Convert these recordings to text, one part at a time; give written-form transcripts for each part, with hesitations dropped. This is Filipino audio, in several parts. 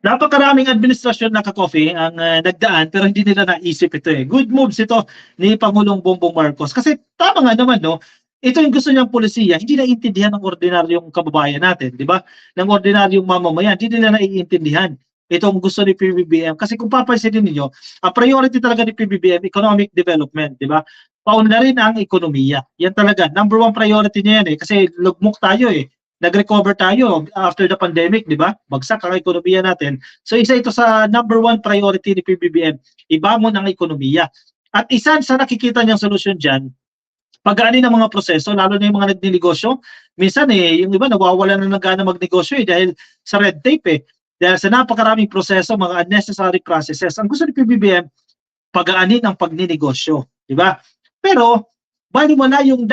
Napakaraming administrasyon na ka-coffee ang nagdaan pero hindi nila naisip ito eh. Good moves ito ni Pangulong Bongbong Marcos. Kasi tama nga naman, no? Ito yung gusto niyang polisiya, hindi naiintindihan ng ordinaryong kababayan natin, di ba? Ng ordinaryong mamamayan, hindi nila naiintindihan itong gusto ni PBBM. Kasi kung papansinin niyo, ang priority talaga ni PBBM, economic development, di ba? Pauna rin ang ekonomiya. Yan talaga, number one priority niya yan eh. Kasi lugmok tayo eh. Nag-recover tayo after the pandemic, di ba? Bagsak ang ekonomiya natin. So isa ito sa number one priority ni PBBM, ibangon ang ekonomiya. At isa sa nakikita niyang solusyon dyan, pag-aani ng mga proseso, lalo na yung mga nagninegosyo. Minsan yung iba nawawala na ng gana magnegosyo dahil sa red tape eh. Dahil sa napakaraming proseso, mga unnecessary processes. Ang gusto ni PBBM, pag-aani ng pagninegosyo, di ba? Pero baliwala yung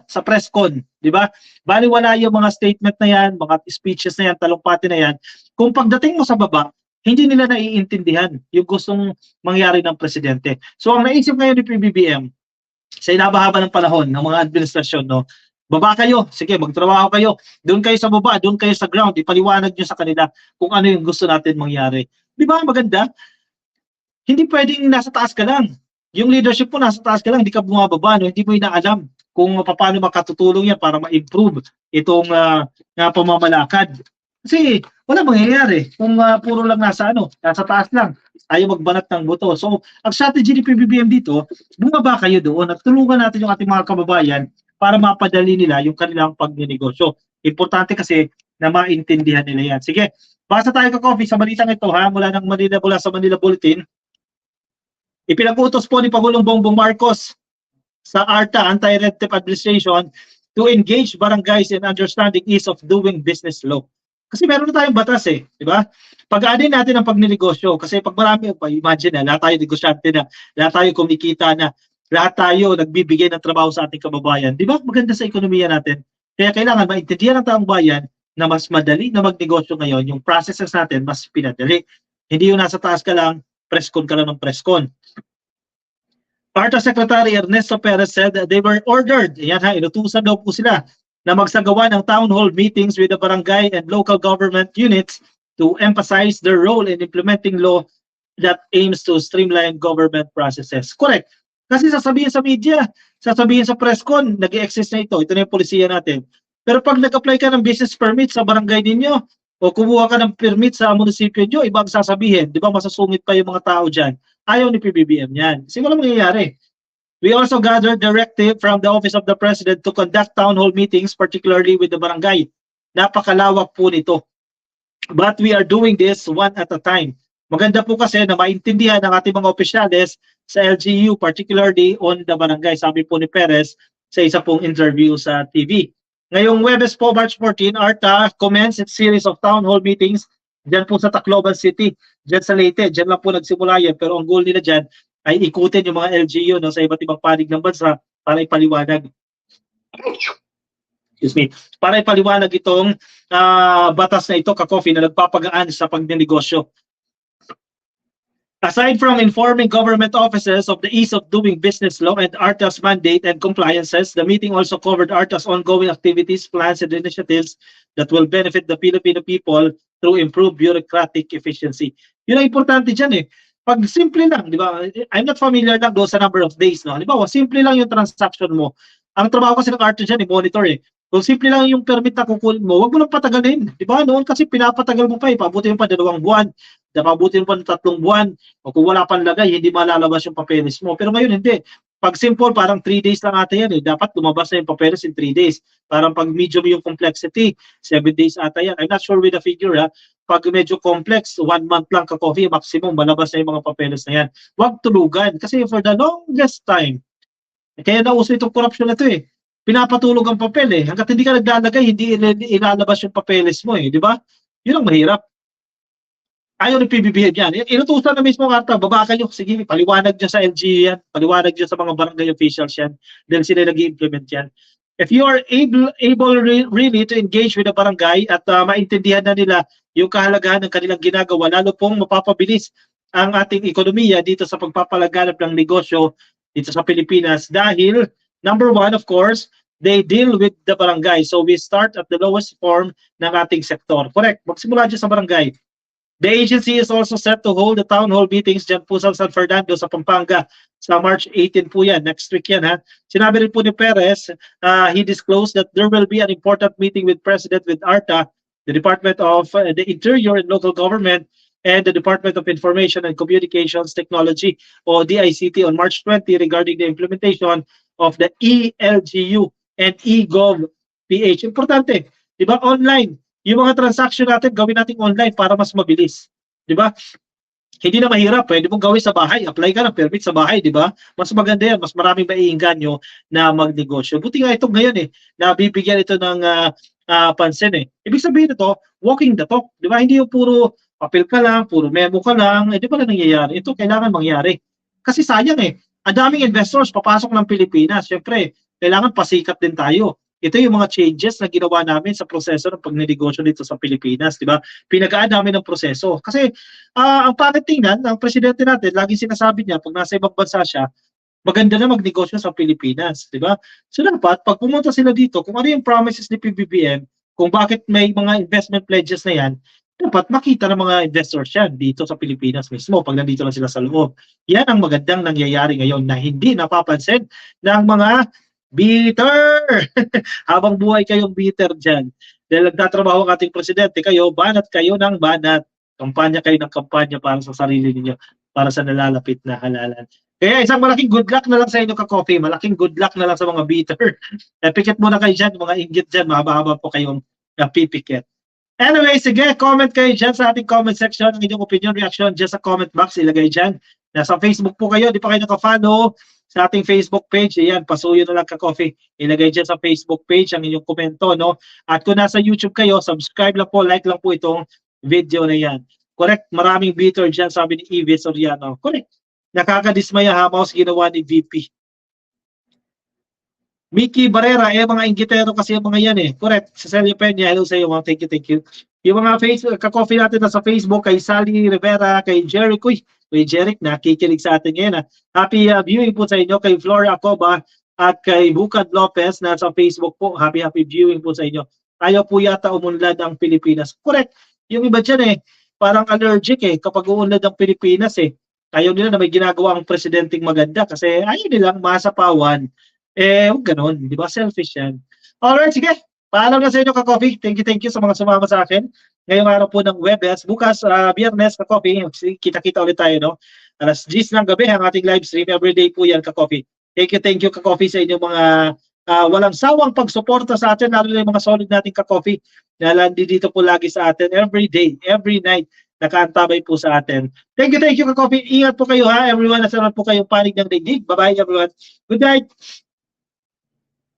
sa press con, di ba? Baliwala yung mga statement na yan, mga speeches na yan, talumpati na yan. Kung pagdating mo sa baba, hindi nila naiintindihan yung gustong mangyari ng presidente. So ang naisip ngayon ni PBBM, sa inabahaba ng panahon ng mga administrasyon, no? Baba kayo, sige, magtrabaho kayo. Doon kayo sa baba, doon kayo sa ground, ipaliwanag nyo sa kanila kung ano yung gusto natin mangyari. Di ba maganda? Hindi pwedeng nasa taas ka lang. Yung leadership mo nasa taas ka lang, hindi ka bumababa, no? Hindi mo inaalam kung paano makatutulong yan para ma-improve itong pamamalakad. Kasi wala mangyayari kung puro lang nasa taas lang. Ayaw magbanat ng buto. So, ang strategy ni PBBM dito, bumaba kayo doon at tulungan natin yung ating mga kababayan para mapadali nila yung kanilang pagninegosyo. Importante kasi na maintindihan nila yan. Sige, basa tayo ka-coffee sa balitang ito mula sa Manila Bulletin. Ipinag-utos po ni Pangulong Bongbong Marcos sa ARTA, Anti-Red Tape Administration, to engage barangays in understanding ease of doing business law. Kasi meron na tayong batas eh, di ba? Pag-aanin natin ang pagninegosyo, kasi pag marami, imagine na, lahat tayo negosyante na, lahat tayo kumikita na, lahat tayo nagbibigay ng trabaho sa ating kababayan. Di ba? Maganda sa ekonomiya natin. Kaya kailangan maintindihan ng taong bayan na mas madali na magnegosyo ngayon, yung processes natin mas pinadali. Hindi yung nasa taas ka lang, press-con ka lang ng press-con. ARTA Secretary Ernesto Perez said that they were ordered, inutusan daw po sila, na magsagawa ng town hall meetings with the barangay and local government units to emphasize their role in implementing law that aims to streamline government processes. Correct. Kasi sasabihin sa media, sasabihin sa press-con, nag-i-exist na ito na yung polisiya natin. Pero pag nag-apply ka ng business permit sa barangay ninyo, o kumuha ka ng permit sa munisipyo nyo, ibang sasabihin, di ba masasungit pa yung mga tao dyan. Ayaw ni PBBM yan. Kasi wala mangyayari. We also gathered directive from the Office of the President to conduct town hall meetings, particularly with the barangay. Napakalawak po nito. But we are doing this one at a time. Maganda po kasi na maintindihan ng ating mga opisyales sa LGU, particularly on the barangay, sabi po ni Perez sa isa pong interview sa TV. Ngayong Huwebes po, March 14, ARTA commenced its series of town hall meetings dyan po sa Tacloban City, dyan sa Leyte. Dyan lang po nagsimula yan, pero ang goal nila dyan ay ikutin yung mga LGU sa iba't ibang panig ng bansa para ipaliwanag. Excuse me. Para ipaliwanag itong batas na ito, ka-coffee, na nagpapagaan sa pagninegosyo. Aside from informing government offices of the ease of doing business law and ARTA's mandate and compliances, the meeting also covered ARTA's ongoing activities, plans, and initiatives that will benefit the Filipino people through improved bureaucratic efficiency. Yun ang importante dyan eh. Pag simple lang, di ba? I'm not familiar lang doon sa number of days, no? Di ba? Simple lang yung transaction mo. Ang trabaho kasi ng ARTA dyan, monitor eh. Kung simple lang yung permit na kukunin mo, wag mo lang patagalin. Di ba? Noon kasi pinapatagal mo pa eh. Pabuti mo pa 2 buwan. Pabuti mo pa 3 buwan. O kung wala pang lagay, hindi malalabas yung papeles mo. Pero ngayon hindi. Pag simple, parang 3 days lang ata yan eh. Dapat lumabas na yung papeles in 3 days. Parang pag medium yung complexity, 7 days ata yan. I'm not sure with the figure ha. Pag medyo complex, 1 month lang ka-coffee, maximum, malabas na yung mga papeles na yan. Huwag tulugan. Kasi for the longest time, kaya nauso itong corruption na ito eh. Pinapatulog ang papel eh. Hanggat hindi ka naglalagay, hindi ilalabas yung papeles mo eh. Di ba? Yun ang mahirap. Ayaw ni PBBM yan. Inutusan na mismo ARTA, baba kayo. Sige, paliwanag dyan sa LGU yan. Paliwanag dyan sa mga barangay officials yan. Dahil sila nag-i-implement yan. If you are able really to engage with the barangay at maintindihan na nila yung kahalagahan ng kanilang ginagawa, lalo pong mapapabilis ang ating ekonomiya dito sa pagpapalaganap ng negosyo dito sa Pilipinas. Dahil, number one, of course, they deal with the barangay. So we start at the lowest form ng ating sektor. Correct. Magsimula dyan sa barangay. The agency is also set to hold the town hall meetings dyan po sa San Fernando sa Pampanga sa March 18 po yan. Next week yan ha. Sinabi rin po ni Perez, he disclosed that there will be an important meeting with President with ARTA, the Department of the Interior and Local Government, and the Department of Information and Communications Technology o DICT on March 20 regarding the implementation of the eLGU and eGov PH. Importante, di ba? Online. Yung mga transaction natin, gawin natin online para mas mabilis. Di ba? Hindi na mahirap. Pwede mong gawin sa bahay. Apply ka ng permit sa bahay, di ba? Mas maganda yan. Mas maraming maiinganyo na magnegosyo. Buti nga ito ngayon na bibigyan ito ng pansin Ibig sabihin ito, walking the talk. Di ba? Hindi yung puro papel ka lang, puro memo ka lang. Di ba na nangyayari? Ito kailangan mangyari. Kasi sayang ang daming investors papasok ng Pilipinas. Siyempre, kailangan pasikat din tayo. Ito yung mga changes na ginawa namin sa proseso ng pagnenegosyo dito sa Pilipinas, di ba? Pinagaan namin ng proseso. Kasi ang pangit tingnan, ang presidente natin, lagi sinasabi niya, pag nasa ibang bansa siya, maganda na magnegosyo sa Pilipinas, di ba? So dapat, pag pumunta sila dito, kung ano yung promises ni PBBM, kung bakit may mga investment pledges na yan, dapat makita ng mga investors yan dito sa Pilipinas mismo pag nandito na sila sa loob. Yan ang magandang nangyayari ngayon na hindi napapansin ng mga bitter! Habang buhay kayong bitter dyan. Dahil nagtatrabaho ang ating presidente, kayo ng banat. Kampanya kayo ng kampanya para sa sarili ninyo, para sa nalalapit na halalan. Kaya isang malaking good luck na lang sa inyo ka-coffee. Malaking good luck na lang sa mga bitter. Pikit muna kayo dyan, mga inggit dyan. Mahaba-haba po kayong pipikit. Anyway, sige, comment kayo dyan sa ating comment section. Ang inyong opinion, reaction dyan sa comment box. Ilagay dyan. Nasa Facebook po kayo. Di pa kayo naka-follow sa ating Facebook page. Ayan, pasuyo na lang ka-coffee. Ilagay dyan sa Facebook page ang inyong komento, no? At kung nasa YouTube kayo, subscribe lang po, like lang po itong video na yan. Correct, maraming bitter dyan, sabi ni Evie Soriano. Correct. Nakakadismaya hamaos ginawa ni VP. Mickey Barrera, mga inggitero kasi yung mga yan Correct. Sa Celia Peña, hello sa iyo, ma'am. Thank you. Yung mga Facebook, ka-coffee natin na sa Facebook, kay Sally Rivera, kay Jeric, kay Jeric, nakikinig sa atin ngayon. Happy viewing po sa inyo, kay Flora Acoba, at kay Bukad Lopez na sa Facebook po. Happy viewing po sa inyo. Ayaw po yata umunlad ang Pilipinas. Correct. Yung iba dyan parang allergic kapag uunlad ang Pilipinas Ayaw nila na may ginagawa ang presidenteng maganda kasi ayaw nilang masapawan. Huwag ganun. Di ba? Selfish yan. Alright, sige. Paalam na sa inyo ka-coffee. Thank you sa mga sumama sa akin. Ngayong araw po ng Webes. Bukas, Biyernes, ka-coffee. Kita-kita ulit tayo, no? Alas 10 ng gabi ang ating live stream. Everyday po yan, ka-coffee. Thank you, ka-coffee sa inyong mga walang sawang pagsuporta sa atin, lalo na yung mga solid nating ka-coffee na landi dito po lagi sa atin. Every day, every night, nakaantabay po sa atin. Thank you, ka-coffee. Ingat po kayo, ha? Everyone, nasa po kayong panig ng digdig. Bye-bye, everyone. Good night.